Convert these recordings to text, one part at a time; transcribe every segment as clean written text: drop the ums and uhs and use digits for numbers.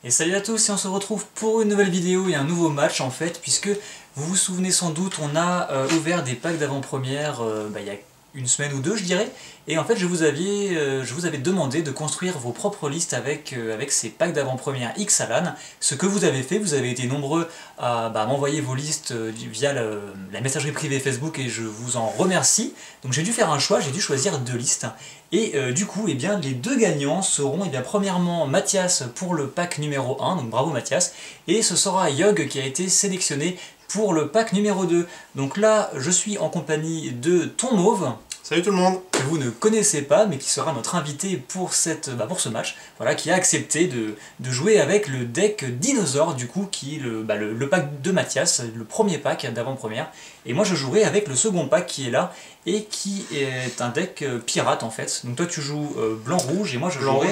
Et salut à tous et on se retrouve pour une nouvelle vidéo et un nouveau match en fait, puisque vous vous souvenez sans doute, on a ouvert des packs d'avant-première il y a une semaine ou deux je dirais, et en fait je vous avais demandé de construire vos propres listes avec ces packs d'avant-première Xalan. Ce que vous avez fait, vous avez été nombreux à m'envoyer vos listes via la messagerie privée Facebook et je vous en remercie. Donc j'ai dû faire un choix, j'ai dû choisir deux listes. Et du coup, eh bien, les deux gagnants seront premièrement Mathias pour le pack numéro 1, donc bravo Mathias, et ce sera Yog qui a été sélectionné pour le pack numéro 2. Donc là, je suis en compagnie de Ton Mauve. Salut tout le monde. Que vous ne connaissez pas, mais qui sera notre invité pour ce match, voilà, qui a accepté de jouer avec le deck Dinosaure, du coup, qui est le pack de Mathias, le premier pack d'avant-première. Et moi je jouerai avec le second pack qui est là, et qui est un deck pirate en fait. Donc toi tu joues blanc-rouge, et moi je jouerai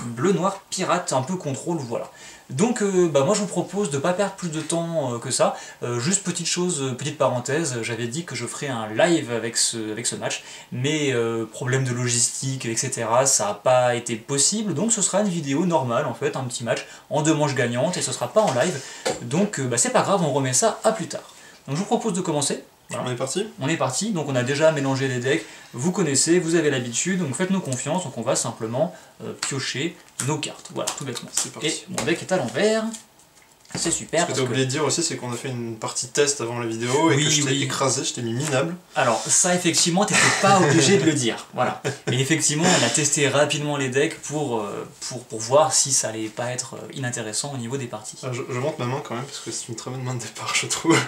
bleu-noir pirate, un peu contrôle, voilà. Donc moi je vous propose de ne pas perdre plus de temps que ça. Juste petite parenthèse, j'avais dit que je ferais un live avec ce match, mais problème de logistique, etc. ça n'a pas été possible, donc ce sera une vidéo normale en fait, un petit match en deux manches gagnantes, et ce sera pas en live, donc c'est pas grave, on remet ça à plus tard. Donc je vous propose de commencer. Voilà. On est parti. On est parti, donc on a déjà mélangé les decks, vous connaissez, vous avez l'habitude, donc faites-nous confiance, donc on va simplement piocher nos cartes, voilà, tout bêtement. C'est parti. Et mon deck est à l'envers, c'est super. Ce que t'as oublié de dire aussi, c'est qu'on a fait une partie test avant la vidéo, et que je t'ai écrasé, je t'ai mis minable. Alors ça effectivement, t'étais pas obligé de le dire, voilà. Mais effectivement, on a testé rapidement les decks pour voir si ça allait pas être inintéressant au niveau des parties. Je monte ma main quand même, parce que c'est une très bonne main de départ, je trouve.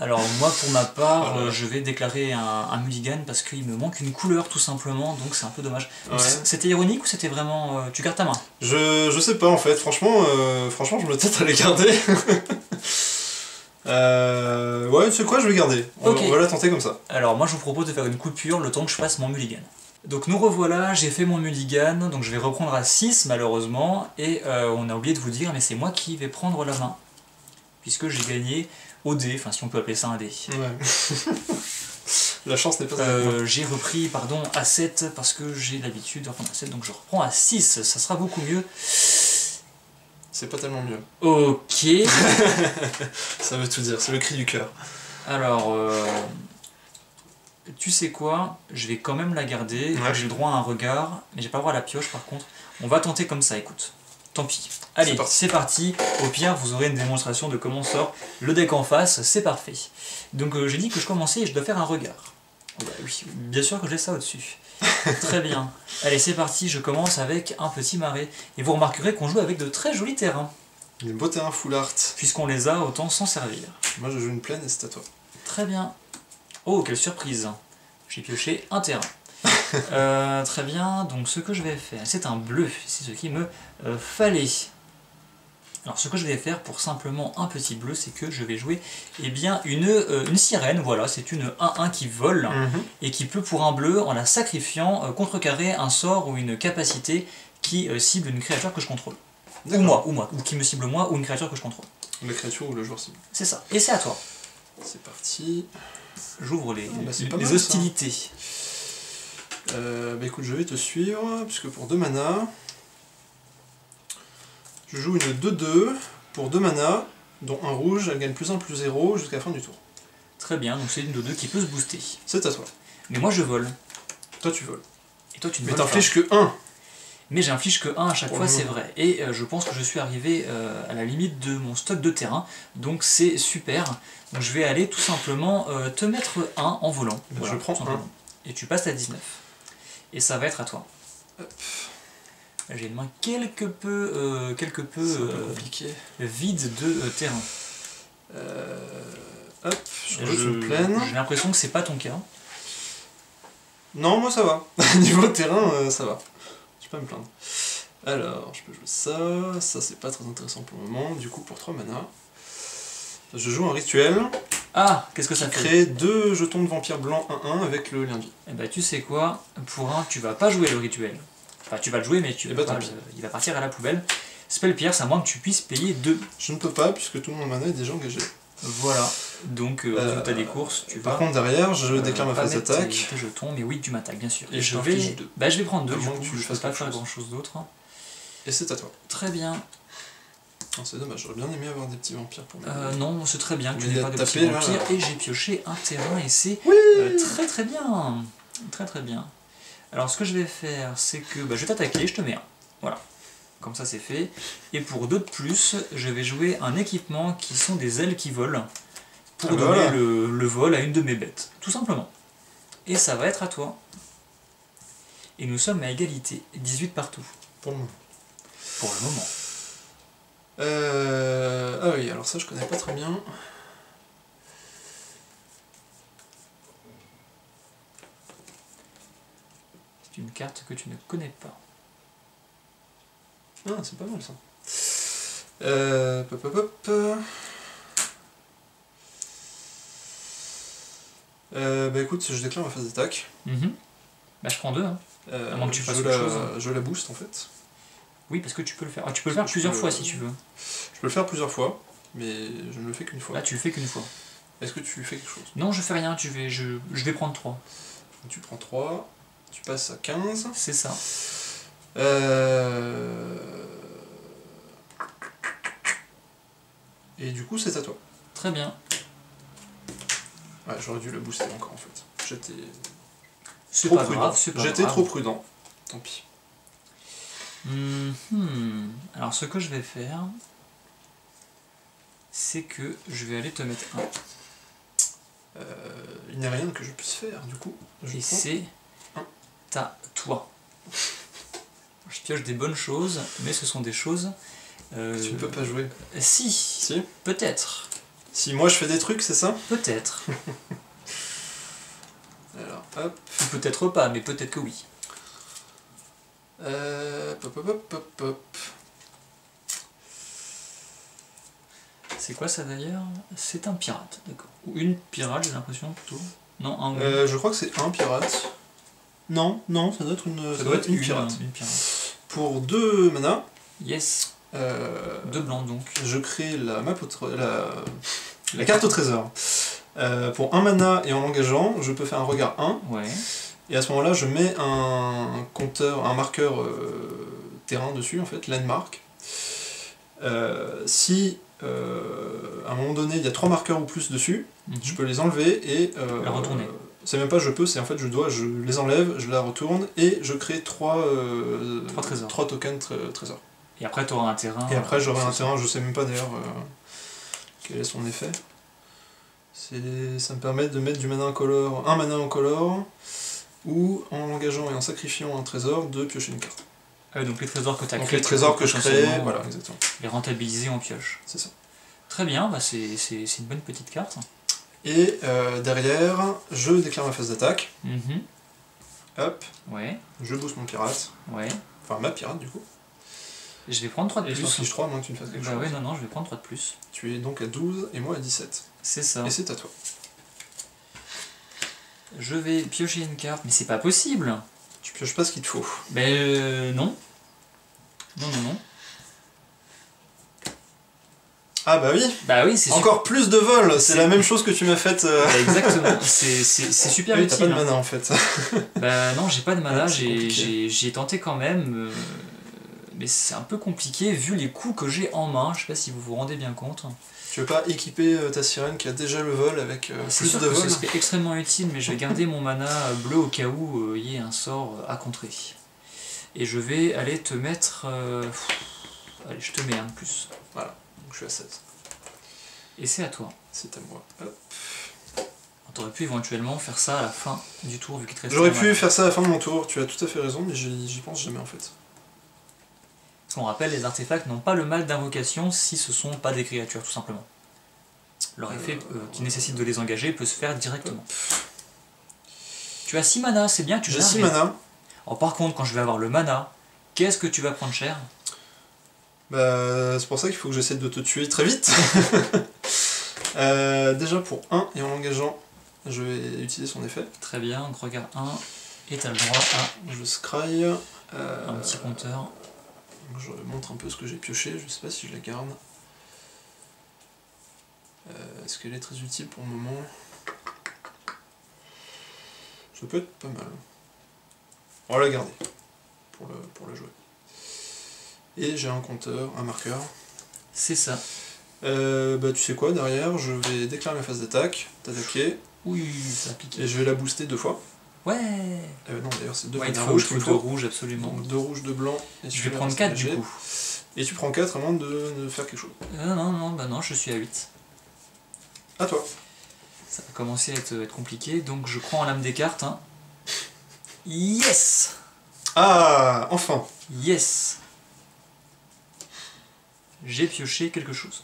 Alors moi pour ma part, je vais déclarer un mulligan parce qu'il me manque une couleur tout simplement, donc c'est un peu dommage. Ouais. C'était ironique ou c'était vraiment... tu gardes ta main? Je sais pas en fait, franchement je me tâte à les garder. Ouais, tu sais quoi, je vais garder. Okay. On va la tenter comme ça. Alors moi je vous propose de faire une coupure le temps que je fasse mon mulligan. Donc nous revoilà, j'ai fait mon mulligan, donc je vais reprendre à 6 malheureusement, et on a oublié de vous dire, mais c'est moi qui vais prendre la main, puisque j'ai gagné au dé, enfin si on peut appeler ça un dé. Ouais. La chance n'est pas j'ai repris, pardon, à 7 parce que j'ai l'habitude de reprendre à 7, donc je reprends à 6, ça sera beaucoup mieux. C'est pas tellement mieux. Ok. Ça veut tout dire, c'est le cri du cœur. Alors, tu sais quoi, je vais quand même la garder, ouais. J'ai le droit à un regard, mais j'ai pas le droit à la pioche par contre. On va tenter comme ça, écoute. Tant pis. Allez, c'est parti. Au pire, vous aurez une démonstration de comment sort le deck en face, c'est parfait. Donc j'ai dit que je commençais et je dois faire un regard. Oh bah oui, bien sûr que j'ai ça au-dessus. Très bien. Allez, c'est parti, je commence avec un petit marais. Et vous remarquerez qu'on joue avec de très jolis terrains. Des beaux terrains full art. Puisqu'on les a, autant s'en servir. Moi je joue une plaine et c'est à toi. Très bien. Oh, quelle surprise. J'ai pioché un terrain. Très bien, donc ce que je vais faire, c'est un bleu, c'est ce qu'il me fallait. Alors ce que je vais faire pour simplement un petit bleu, c'est que je vais jouer une sirène, voilà, c'est une 1-1 qui vole, et qui peut pour un bleu, en la sacrifiant, contrecarrer un sort ou une capacité qui cible une créature que je contrôle. Ou qui me cible moi, ou une créature que je contrôle. La créature ou le joueur cible. C'est ça, et c'est à toi. C'est parti. J'ouvre les hostilités. Écoute, je vais te suivre, puisque pour 2 mana, je joue une 2-2 pour 2 mana, dont un rouge, elle gagne +1/+0 jusqu'à la fin du tour. Très bien, donc c'est une 2-2 qui peut se booster. C'est à toi. Mais moi je vole. Toi tu voles. Et toi tu ne voles pas. Mais t'infliges que 1. Mais j'inflige que 1 à chaque fois, c'est vrai. Et je pense que je suis arrivé à la limite de mon stock de terrain, donc c'est super. Donc je vais aller tout simplement te mettre 1 en volant. Voilà, je prends 1. Et tu passes à 19. Et ça va être à toi. J'ai une main quelque peu vide de terrain. Hop, je plaine. J'ai l'impression que c'est pas ton cas. Non, moi ça va. Niveau terrain, ça va. Je peux pas me plaindre. Alors, je peux jouer ça. Ça, c'est pas très intéressant pour le moment. Du coup, pour 3 mana, je joue un rituel. Ah, qu'est-ce que ça fait? Crée 2 jetons de vampire blanc 1-1 avec le lien de vie. Et bah tu sais quoi, pour un, tu vas pas jouer le rituel. Enfin, tu vas le jouer, mais il va partir à la poubelle. Spell Pierce, à moins que tu puisses payer 2. Je ne peux pas, puisque tout mon mana est déjà engagé. Voilà, donc tu as des courses, tu vas... Par contre, derrière, je déclare ma phase d'attaque. Tes jetons, mais oui, tu m'attaques, bien sûr. Et je vais... 2. Bah je vais prendre 2, du coup, je ne peux pas faire grand chose d'autre. Et c'est à toi. Très bien. Non, c'est dommage, j'aurais bien aimé avoir des petits vampires pour moi. Non, c'est très bien que tu Mais n'aies il a pas de tapé, petits là. vampires, et j'ai pioché un terrain, et c'est Oui très très bien. Très très bien. Alors ce que je vais faire, c'est que je vais t'attaquer, je te mets un. Voilà. Comme ça c'est fait. Et pour 2 de plus, je vais jouer un équipement qui sont des ailes qui volent, pour donner voilà. le vol à une de mes bêtes. Tout simplement. Et ça va être à toi. Et nous sommes à égalité, 18 partout. Pour le moment. Pour le moment. Ah oui, alors ça je connais pas très bien. C'est une carte que tu ne connais pas. Ah, c'est pas mal ça. Pop, pop, pop. Bah écoute, je déclare ma phase d'attaque. Je prends 2. Hein. À moins que tu fasses je autre chose. Je la booste en fait. Oui, parce que tu peux le faire. Ah, tu peux le faire plusieurs fois si tu veux. Je peux le faire plusieurs fois, mais je ne le fais qu'une fois. Là, tu le fais qu'une fois. Est-ce que tu fais quelque chose? Non, je fais rien, je vais prendre 3. Tu prends 3, tu passes à 15. C'est ça. Et du coup, c'est à toi. Très bien. Ouais, j'aurais dû le booster encore en fait. J'étais C'est trop pas prudent. grave, c'est pas J'étais grave. trop prudent. Tant pis. Alors ce que je vais faire, c'est que je vais aller te mettre un. Il n'y a rien que je puisse faire du coup. Et c'est à toi. Je pioche des bonnes choses, mais ce sont des choses... Tu ne peux pas jouer. Si, Si. peut-être. Si moi je fais des trucs, c'est ça? Peut-être. Alors, hop. Ou peut-être pas, mais peut-être que oui. Pop, pop, pop, pop, pop. C'est quoi ça d'ailleurs? C'est un pirate, d'accord. Ou une pirate, j'ai l'impression plutôt. Non, un ou Je crois que c'est un pirate. Non, non, ça doit être une, ça doit être une pirate. Une pirate. Pour 2 mana, Yes. 2 blancs donc. je crée la map la carte au trésor. Pour 1 mana et en l'engageant, je peux faire un regard 1. Ouais. Et à ce moment-là, je mets un compteur, un marqueur terrain dessus, en fait, landmark. Si à un moment donné il y a 3 marqueurs ou plus dessus, je peux les enlever et la retourner. C'est même pas je peux, c'est en fait je les enlève, je la retourne et je crée 3 trésors. 3 tokens trésors. Et après tu auras un terrain. Et après j'aurai un terrain, je sais même pas d'ailleurs quel est son effet. Ça me permet de mettre du mana incolore, un mana incolore, ou en l'engageant et en sacrifiant un trésor, de piocher une carte. Donc les trésors que tu as créés. Donc les trésors que je crée, voilà, exactement. Les rentabiliser en pioche. C'est ça. Très bien, c'est une bonne petite carte. Et derrière, je déclare ma phase d'attaque. Hop. Ouais. Je booste mon pirate. Ouais. Enfin ma pirate du coup. Et je vais prendre 3 de Et plus. je fiche 3 à moins que tu ne fasses quelque chose. Ouais, non, je vais prendre 3 de plus. Tu es donc à 12 et moi à 17. C'est ça. Et c'est à toi. Je vais piocher une carte, mais c'est pas possible. Tu pioches pas ce qu'il te faut. Non. Non. Ah bah oui. Bah oui, c'est encore plus de vol. C'est la même chose que tu m'as faite. Exactement. C'est super oui, utile. T'as pas de mana en fait. Bah non, j'ai pas de mana. Ouais, j'ai tenté quand même. Mais c'est un peu compliqué vu les coups que j'ai en main. Je sais pas si vous vous rendez bien compte. Tu veux pas équiper ta sirène qui a déjà le vol avec plus de vol? Ce serait extrêmement utile, mais je vais garder mon mana bleu au cas où il y ait un sort à contrer. Et je vais aller te mettre... Allez, je te mets un de plus. Voilà, donc je suis à 7. Et c'est à toi. C'est à moi. Hop. T'aurais pu éventuellement faire ça à la fin du tour vu qu'il te reste. J'aurais pu faire ça à la fin de mon tour, tu as tout à fait raison, mais j'y pense jamais en fait. Parce qu'on rappelle, les artefacts n'ont pas le mal d'invocation si ce sont pas des créatures, tout simplement. Leur effet qui nécessite de les engager peut se faire directement. Tu as 6 mana, c'est bien, tu J'ai 6 mana. Alors par contre, quand je vais avoir le mana, qu'est-ce que tu vas prendre cher? Bah, c'est pour ça qu'il faut que j'essaie de te tuer très vite. Déjà pour 1, et en l'engageant, je vais utiliser son effet. Très bien, donc regarde 1, et t'as le droit à... Je scry. Un petit compteur. Je montre un peu ce que j'ai pioché, je sais pas si je la garde. Est-ce qu'elle est très utile pour le moment? Ça peut être pas mal. On va la garder pour le jouer. Et j'ai un compteur, un marqueur. C'est ça. Bah tu sais quoi, derrière, je vais déclarer ma phase d'attaque, t'attaquer, Oui, ça pique. et je vais la booster 2 fois. Ouais. Non, d'ailleurs, c'est 2 Ouais, il te mana faut, rouges il qu'il me faut 2 faut. rouges, absolument. Donc 2 rouges, 2 blancs, et Je vais prendre 4 du coup. Et tu prends 4 à moins de faire quelque chose. Non, je suis à 8. À toi. Ça va commencer à être compliqué, donc je crois en l'âme des cartes. Hein. Yes. Ah, enfin. Yes. J'ai pioché quelque chose.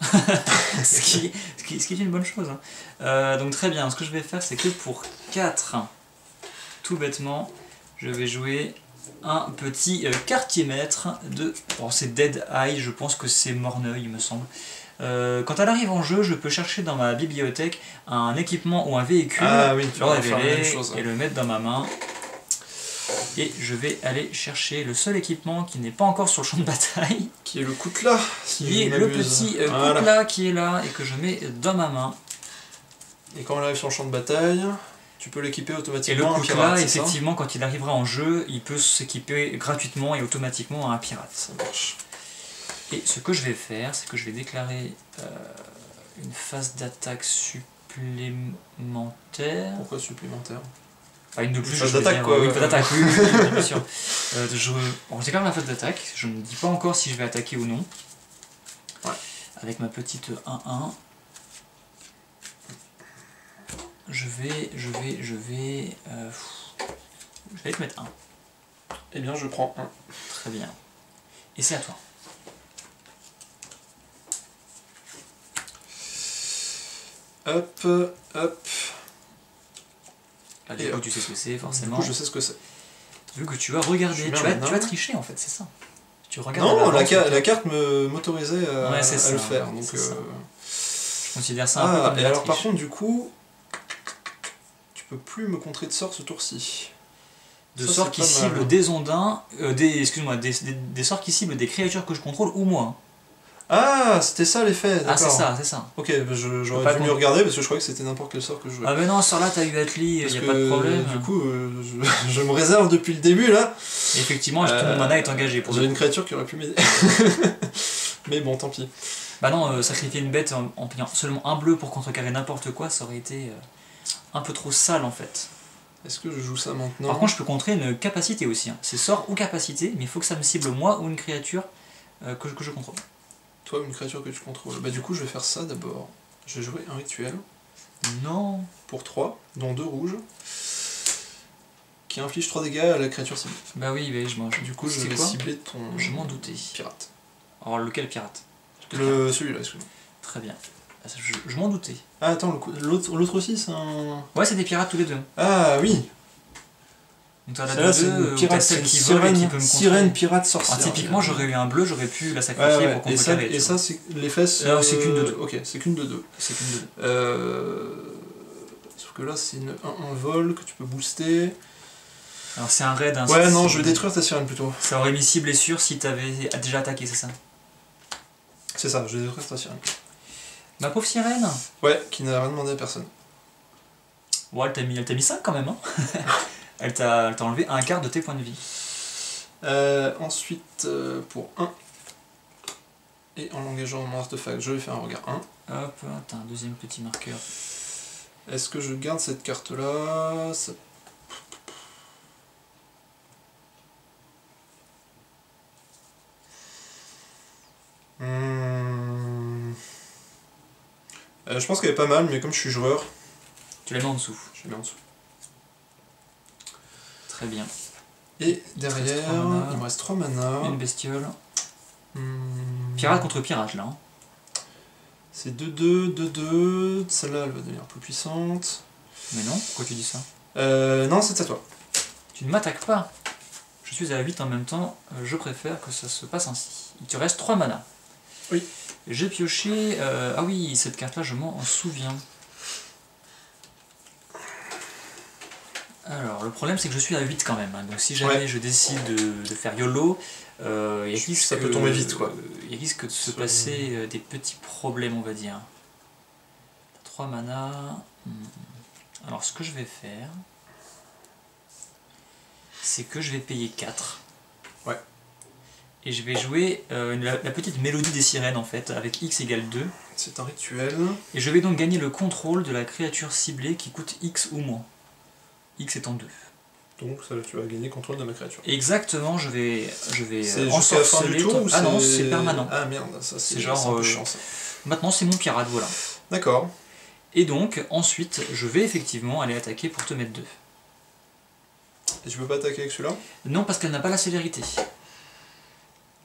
ce qui est une bonne chose. Hein. Donc très bien, ce que je vais faire, c'est que pour 4, tout bêtement, je vais jouer un petit quartier maître de... Bon, c'est Dead Eye, je pense que c'est Morneuil, il me semble. Quand elle arrive en jeu, je peux chercher dans ma bibliothèque un équipement ou un véhicule, tu le vas faire la même révéler chose. et le mettre dans ma main. Et je vais aller chercher le seul équipement qui n'est pas encore sur le champ de bataille. Qui est le coutelas, Qui est le petit coutelas qui est là et que je mets dans ma main. Et quand on arrive sur le champ de bataille, tu peux l'équiper automatiquement. Et le coutelas, effectivement, quand il arrivera en jeu, il peut s'équiper gratuitement et automatiquement à un pirate. Ça marche. Et ce que je vais faire, c'est que je vais déclarer une phase d'attaque supplémentaire. Pourquoi supplémentaire? Enfin, une de plus, phase d'attaque quoi. Oui, une phase d'attaque, oui, bien sûr. Je déclare ma phase d'attaque, je ne dis pas encore si je vais attaquer ou non. Ouais. Avec ma petite 1-1. Je vais te mettre 1. Eh bien, je prends 1. Très bien. Et c'est à toi. Hop, hop. Là, du coup, tu sais ce que c'est, forcément. Du coup, je sais ce que c'est. Vu que tu as regardé, tu as triché en fait, c'est ça. Tu regardes. Non, la carte m'autorisait à le faire. Donc, je considère ça un peu comme et alors, par contre, du coup, tu peux plus me contrer de sort ce tour-ci. De sorts qui ciblent des ondins, des sorts qui ciblent des créatures que je contrôle ou moi. Ah, c'était ça l'effet, d'accord. Ah, c'est ça. Ok, j'aurais dû mieux regarder parce que je croyais que c'était n'importe quel sort que je jouais. Ah, mais non, ce sort-là, t'as eu Atli, y a pas de problème. Du coup, je me réserve depuis le début là. Et effectivement, tout mon mana est engagé pour j'ai une créature qui aurait pu m'aider. Mais bon, tant pis. Bah non, sacrifier une bête en payant seulement un bleu pour contrecarrer n'importe quoi, ça aurait été un peu trop sale en fait. Est-ce que je joue ça maintenant? Par contre, je peux contrer une capacité aussi. Hein. C'est sort ou capacité, mais il faut que ça me cible moi ou une créature que je contrôle. Toi, une créature que tu contrôles. Bah du coup, je vais faire ça d'abord. Je vais jouer un rituel. Non. Pour 3, dont 2 rouges. Qui inflige 3 dégâts à la créature ciblée. Bah oui, je mange. Du coup, je vais cibler ton... Je m'en doutais. Pirate. Alors, lequel pirate? Celui-là, excuse-moi. Très bien. Je m'en doutais. Ah, attends, l'autre aussi, c'est un... Ouais, c'est des pirates tous les deux. Ah, oui. Donc t'as la celle qui vole et qui peut me sirène, pirate, sorcière. Alors, typiquement, j'aurais eu un bleu, j'aurais pu la sacrifier pour contrecarrer. Et ça, c'est les fesses... c'est qu'une de 2. Ok, c'est qu'une de 2. C'est qu'une de 2. Sauf que là, c'est un vol que tu peux booster. Alors c'est un raid. Hein, ouais, non, je vais détruire ta sirène plutôt. Ça aurait mis cible et sûr si t'avais déjà attaqué, c'est ça? C'est ça, je vais détruire ta sirène. Ma pauvre sirène. Ouais, qui n'a rien demandé à personne. Ouais, elle t'a mis 5 quand même, hein. Elle t'a enlevé un quart de tes points de vie. Ensuite, pour 1, et en l'engageant dans mon artefact, je vais faire un regard 1. Hop, t'as un deuxième petit marqueur. Est-ce que je garde cette carte-là? Je pense qu'elle est pas mal, mais comme je suis joueur... Tu la mets en dessous. Je la mets en dessous. Très bien. Et derrière, il me reste 3 mana. Une bestiole. Pirate contre pirate, là. Hein. C'est 2-2, 2-2. Celle-là, elle va devenir plus puissante. Mais non, pourquoi tu dis ça? Non, c'est à toi. Tu ne m'attaques pas. Je suis à 8 en même temps. Je préfère que ça se passe ainsi. Il te reste 3 mana. Oui. J'ai pioché... ah oui, cette carte-là, je m'en souviens. Alors, le problème, c'est que je suis à 8 quand même. Hein. Donc si jamais je décide de faire YOLO, ça peut tomber vite, quoi. Il risque de se passer des petits problèmes, on va dire. 3 mana. Alors, ce que je vais faire, c'est que je vais payer 4. Ouais. Et je vais jouer la petite mélodie des sirènes en fait, avec x égale 2. C'est un rituel. Et je vais donc gagner le contrôle de la créature ciblée qui coûte x ou moins. X étant 2. Donc ça, tu vas gagner contrôle de ma créature. Exactement, je vais c'est jusqu'à la fin du tour ou Ah non, c'est permanent. Ah merde, ça c'est genre un peu chiant, ça. Maintenant c'est mon pirate, voilà. D'accord. Et donc, ensuite, je vais effectivement aller attaquer pour te mettre 2. Et tu peux pas attaquer avec celui-là? Non, parce qu'elle n'a pas la célérité.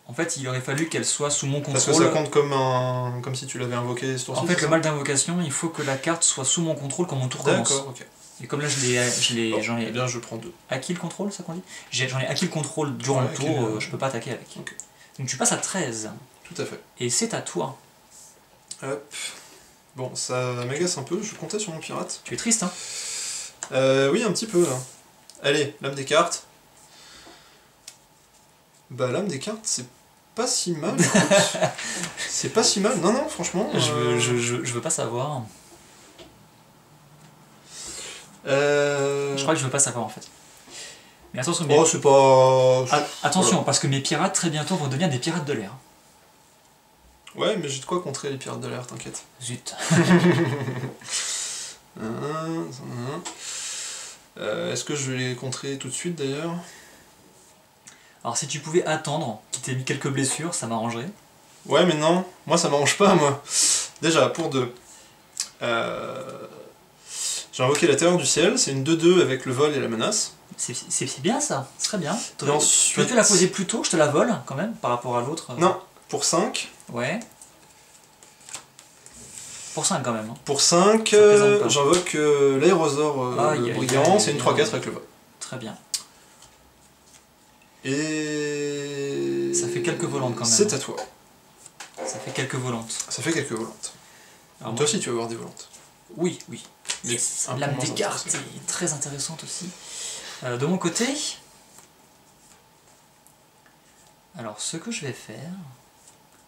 En fait, il aurait fallu qu'elle soit sous mon contrôle. Parce que ça compte comme si tu l'avais invoqué ce tour-ci. En fait, le mal d'invocation, il faut que la carte soit sous mon contrôle quand mon tour commence. D'accord, ok. Et comme là, j'en ai. Eh bien, je prends 2. Acquis le contrôle, ça qu'on dit? J'en ai acquis le contrôle durant le tour, je peux pas attaquer avec. Okay. Donc tu passes à 13. Tout à fait. Et c'est à toi. Hop. Bon, ça m'agace un peu, je comptais sur mon pirate. Tu es triste, hein? Oui, un petit peu, là. Allez, lame des cartes. Bah, lame des cartes, c'est pas si mal. C'est pas si mal. Non, non, franchement. Je veux pas savoir. Je crois que je veux pas savoir en fait. Mais attention, oh, c'est pas. Attention, voilà. Parce que mes pirates très bientôt vont devenir des pirates de l'air. Ouais, mais j'ai de quoi contrer les pirates de l'air, t'inquiète. Zut. Est-ce que je vais les contrer tout de suite d'ailleurs? Alors si tu pouvais attendre qu'il t'ait mis quelques blessures, ça m'arrangerait. Ouais, mais non, moi ça m'arrange pas, moi. Déjà, pour 2. J'ai invoqué la terreur du ciel, c'est une 2-2 avec le vol et la menace. C'est bien ça, c'est très bien. Tu ensuite... aurais pu la poser plus tôt, je te la vole quand même, par rapport à l'autre. Non, pour 5. Ouais. Pour 5 quand même. Hein. Pour 5, j'invoque l'aérosaure brillant, c'est une 3-4 avec le vol. Très bien. Et... ça fait quelques volantes quand même. C'est à toi. Ça fait quelques volantes. Ça fait quelques volantes. Alors, toi aussi tu vas avoir des volantes. Oui, oui. Mais l'âme des cartes est très intéressante aussi. De mon côté, alors ce que je vais faire,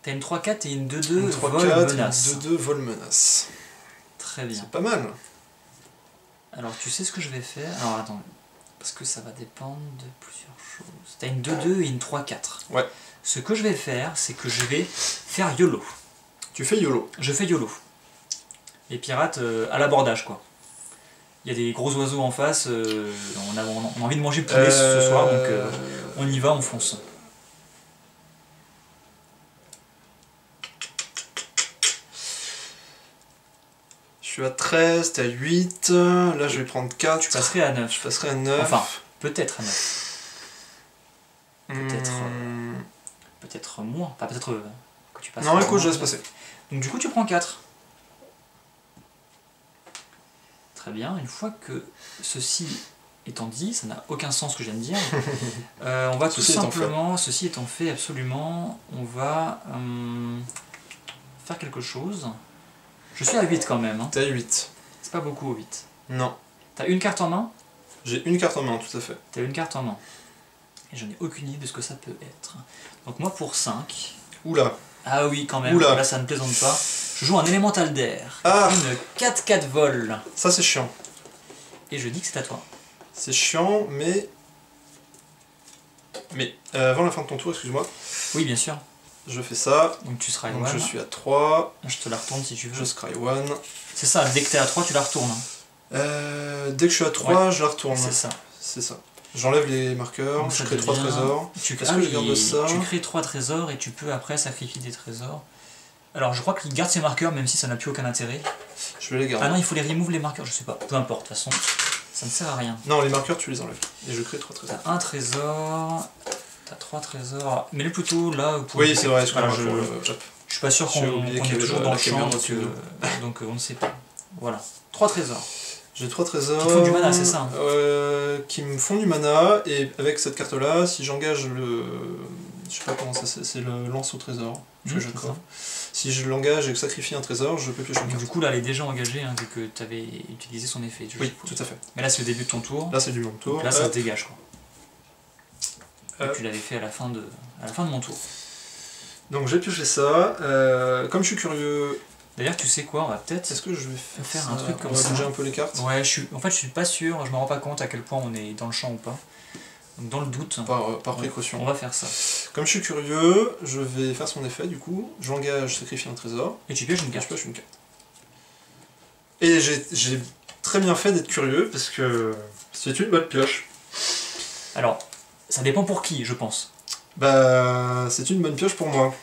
t'as une 3-4 et une 2-2 vol menace. 2-2 vol menace. Très bien. C'est pas mal. Alors tu sais ce que je vais faire? Alors attends, parce que ça va dépendre de plusieurs choses. T'as une 2-2 et une 3-4. Ouais. Ce que je vais faire, c'est que je vais faire YOLO. Tu fais YOLO? Je fais YOLO. Les pirates à l'abordage quoi. Il y a des gros oiseaux en face, on a envie de manger poulet ce soir, donc on y va, on fonce. Je suis à 13, t'es à 8, là je vais prendre 4. Tu passerais à 9. Je passerai à 9. Enfin, peut-être à 9. Peut-être moins. Enfin, peut-être que tu passes. Non, écoute, je laisse passer. Donc du coup, tu prends 4. Très bien. Une fois que ceci étant dit, ça n'a aucun sens ce que je viens de dire. On va tout simplement, ceci étant fait, absolument, on va faire quelque chose. Je suis à 8 quand même. Hein. T'es à 8. C'est pas beaucoup au 8. Non. T'as une carte en main? J'ai une carte en main, tout à fait. T'as une carte en main. Et j'en ai aucune idée de ce que ça peut être. Donc moi pour 5... Oula. Ah oui quand même, Oula. Là ça ne plaisante pas. Je joue un élémental d'air. Ah. Une 4-4 vol. Ça c'est chiant. Et je dis que c'est à toi. C'est chiant, mais... avant la fin de ton tour, excuse-moi. Oui bien sûr. Je fais ça. Donc tu seras Donc je suis à 3. Je te la retourne si tu veux. Je scry 1. C'est ça, dès que t'es à 3 tu la retournes. Dès que je suis à 3, je la retourne. C'est ça. C'est ça. J'enlève les marqueurs, je crée 3 trésors. Tu crées 3 trésors et tu peux après sacrifier des trésors. Alors je crois qu'il garde ses marqueurs même si ça n'a plus aucun intérêt. Je vais les garder. Ah non, il faut les remove les marqueurs, je sais pas. Peu importe, de toute façon, ça ne sert à rien. Non, les marqueurs tu les enlèves. Et je crée 3 trésors. T'as un trésor, t'as 3 trésors. Mais plutôt là... Oui, c'est vrai, voilà, je suis pas sûr qu'on est toujours dans le champ, donc on ne sait pas. Voilà, 3 trésors. J'ai 3 trésors. Qui te font du mana, c'est ça? Qui me font du mana, et avec cette carte-là, si j'engage le... Je sais pas comment ça c'est le lance au trésor. Si je l'engage et que je sacrifie un trésor, je peux piocher une carte. Du coup, là, elle est déjà engagée, hein, vu que tu avais utilisé son effet. Oui, tout à fait. Mais là, c'est le début de ton tour. Là, c'est du long tour. Donc là, ça se dégage, quoi. Et tu l'avais fait à la fin de mon tour. Donc j'ai pioché ça. Comme je suis curieux... D'ailleurs, tu sais quoi, on va peut-être... Est-ce que je vais faire un truc comme ça? On va bouger un peu les cartes. Ouais, en fait, je suis pas sûr, je me rends pas compte à quel point on est dans le champ ou pas. Donc dans le doute, par précaution. on va faire ça. Comme je suis curieux, je vais faire son effet du coup. J'engage, sacrifie un trésor. Et tu pioches une Je carte. pioche une carte. Et j'ai très bien fait d'être curieux parce que c'est une bonne pioche. Alors, ça dépend pour qui, je pense. Bah, c'est une bonne pioche pour moi.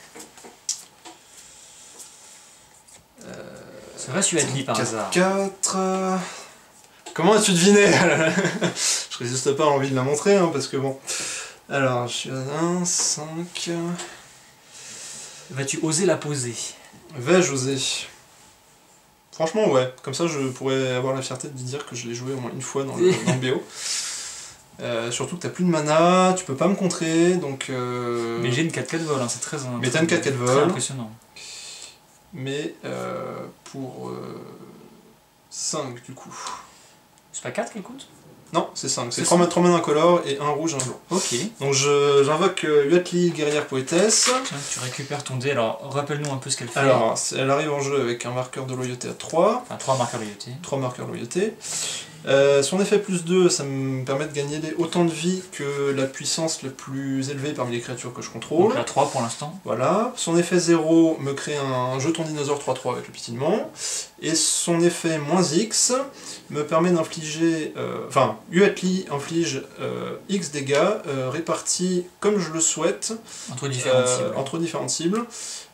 C'est vrai, Suatli par hasard. 4. Comment as-tu deviné? Je résiste pas à l'envie de la montrer, hein, parce que bon. Alors, je suis à 1, 5. Vas-tu oser la poser? Vais-je oser? Franchement, ouais. Comme ça, je pourrais avoir la fierté de dire que je l'ai joué au moins une fois dans le BO. Surtout que t'as plus de mana, tu peux pas me contrer, donc... Mais j'ai une 4-4 vol, hein, c'est très, Mais t'as une 4-4 très vol. impressionnant. Mais pour 5 du coup. C'est pas 4 qu'elle coûte? Non, c'est 5. C'est C'est 3 ça. mana incolores et 1 rouge, 1 blanc. Ok. Donc j'invoque Huatli, guerrière poétesse. Tiens, tu récupères ton dé, alors rappelle-nous un peu ce qu'elle fait. Alors, elle arrive en jeu avec un marqueur de loyauté à 3. Enfin, 3 marqueurs de loyauté. 3 marqueurs de loyauté. Son effet plus 2, ça me permet de gagner autant de vie que la puissance la plus élevée parmi les créatures que je contrôle. Donc là, 3 pour l'instant. Voilà. Son effet 0 me crée un jeton dinosaure 3-3 avec le pitillement. Et son effet -X me permet d'infliger... Enfin, Huatli inflige X dégâts répartis comme je le souhaite Entre différentes cibles. entre différentes cibles.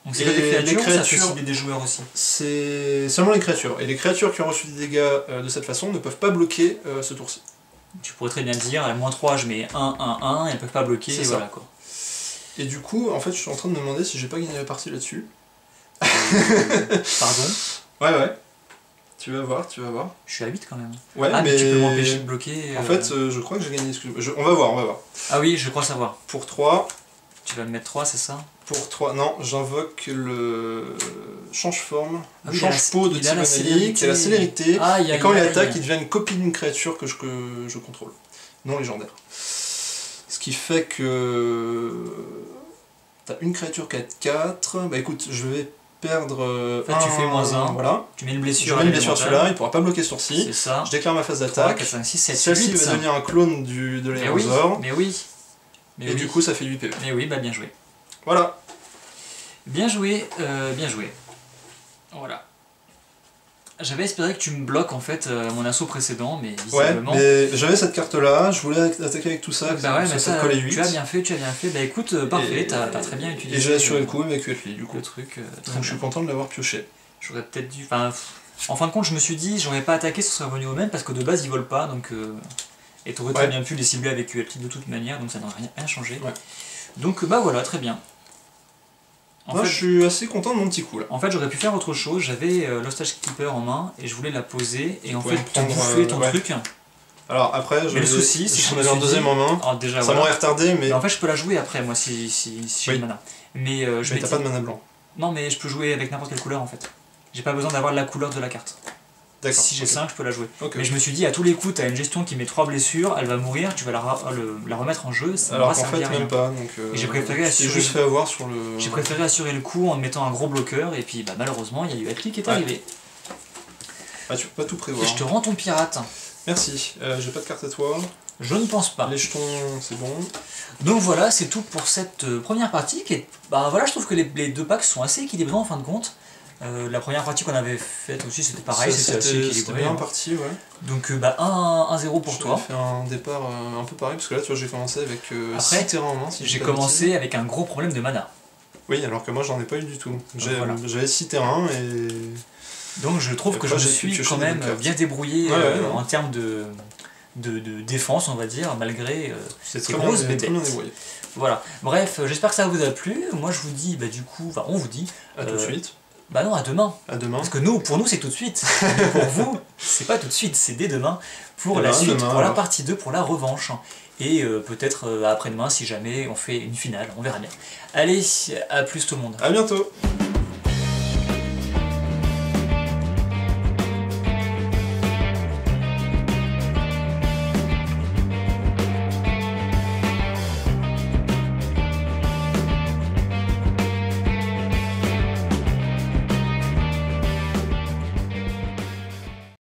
Donc c'est et que des créatures, les ou ça peut créatures- cibler des joueurs aussi? C'est seulement les créatures. Et les créatures qui ont reçu des dégâts de cette façon ne peuvent pas bloquer ce tour-ci. Tu pourrais très bien dire, à -3, je mets 1, 1, 1, et elles peuvent pas bloquer, C'est et ça. voilà quoi. Et du coup, en fait, je suis en train de me demander si j'ai pas gagné la partie là-dessus. Pardon? Ouais. Tu vas voir, tu vas voir. Je suis à 8 quand même. Ouais, Ah, mais mais tu peux m'empêcher de bloquer. En fait, je crois que j'ai gagné. Excuse-moi. On va voir, on va voir. Ah oui, je crois savoir. Pour 3, Tu vas me mettre 3, c'est ça? non, j'invoque le change-forme, Ah le oui, change-peau de il a la Timonali, qui a la célérité, Aïe, et aïe, quand il aïe. attaque, il devient une copie d'une créature que je contrôle, non légendaire. Ce qui fait que t'as une créature 4-4, bah écoute, je vais perdre fait, tu fais -1. voilà. Tu mets une Je blessure. mets une blessure élémentale. celui-là, il pourra pas bloquer ce tour-ci. C'est ça. Je déclare ma phase 3, d'attaque. 4, 5, 6, 7, Celle-ci 8. va devenir un clone de Mais oui, l'aérosaure. mais oui. Mais Et oui. du coup, ça fait 8 PV. Mais oui, bah bien joué. Voilà. Bien joué, bien joué. Voilà. J'avais espéré que tu me bloques en fait mon assaut précédent, mais Ouais, visiblement... mais j'avais cette carte-là, je voulais attaquer avec tout ça, Bah ouais, mais ça, collait 8. tu as bien fait, tu as bien fait. Bah écoute, parfait, Et- t'as très bien utilisé. Et j'ai assuré le coup avec Huatli, du coup. le truc. Très Donc je suis bien. content de l'avoir pioché. J'aurais peut-être dû... Enfin, en fin de compte, je me suis dit, j'aurais pas attaqué, ce serait revenu au même, parce que de base, ils volent pas, donc... Et t'aurais très Ouais. bien pu les cibler avec ULT de toute manière, donc ça n'aurait rien changé. Ouais. Donc bah voilà, très bien. Moi, je suis assez content de mon petit coup, là. En fait, j'aurais pu faire autre chose. J'avais l'Hostage Keeper en main et je voulais la poser et en pouvais fait le te prendre, bouffer ton ouais. truc. Alors après, Mais le souci, c'est que je j'en me avais un suis deuxième dit- en main. Alors déjà, Ça voilà. m'aurait retardé, mais... Mais en fait, je peux la jouer après, moi, si j'ai Oui. le mana. Mais je Mais m'étais- t'as pas de mana blanc. Non, mais je peux jouer avec n'importe quelle couleur en fait. J'ai pas besoin d'avoir la couleur de la carte. D'accord. Si j'ai ok. 5, je peux la jouer. Ok. Mais je me suis dit, à tous les coups, t'as une gestion qui met 3 blessures, elle va mourir, tu vas la remettre en jeu, ça Alors m'aura qu'en servi fait, à rien. même pas, donc... Et j'ai préféré j'ai assurer- juste fait avoir sur le... J'ai préféré assurer le coup en mettant un gros bloqueur, et puis bah, malheureusement, il y a eu Atli qui est Ouais. arrivé. Ah, tu peux pas tout Et prévoir. je te rends ton pirate. Merci. J'ai pas de carte à toi. Je ne pense pas. Les jetons, c'est bon. Donc voilà, c'est tout pour cette première partie. Qui est... Bah voilà, je trouve que les deux packs sont assez équilibrés en fin de compte. La première partie qu'on avait faite aussi, c'était pareil, c'était assez C'était équilibré. bien hein. parti, ouais. Donc bah 1-0 pour toi. J'ai fait un départ un peu pareil, parce que là, tu vois, j'ai commencé avec Après, 6 terrains en main. si je J'ai dis pas de commencé bêtises. avec un gros problème de mana. Oui, alors que moi, j'en ai pas eu du tout. Voilà. J'avais 6 terrains et... Donc je trouve Et que après, je me j'ai pu suis piocher quand des même bonnes cartes. bien débrouillé Ouais, ouais, en termes de défense, on va dire, malgré C'est ces très grosses bien, très bien bêtettes. débrouillé. Voilà. Bref, j'espère que ça vous a plu. Moi je vous dis, bah du coup, enfin on vous dit, À tout de suite. bah non, à demain. À demain. Parce que pour nous c'est tout de suite. Mais pour vous, c'est pas tout de suite, c'est dès demain pour Eh la ben, suite, demain, pour la alors. partie 2, pour la revanche. Et peut-être après-demain si jamais on fait une finale, on verra bien. Allez, à plus tout le monde. À bientôt.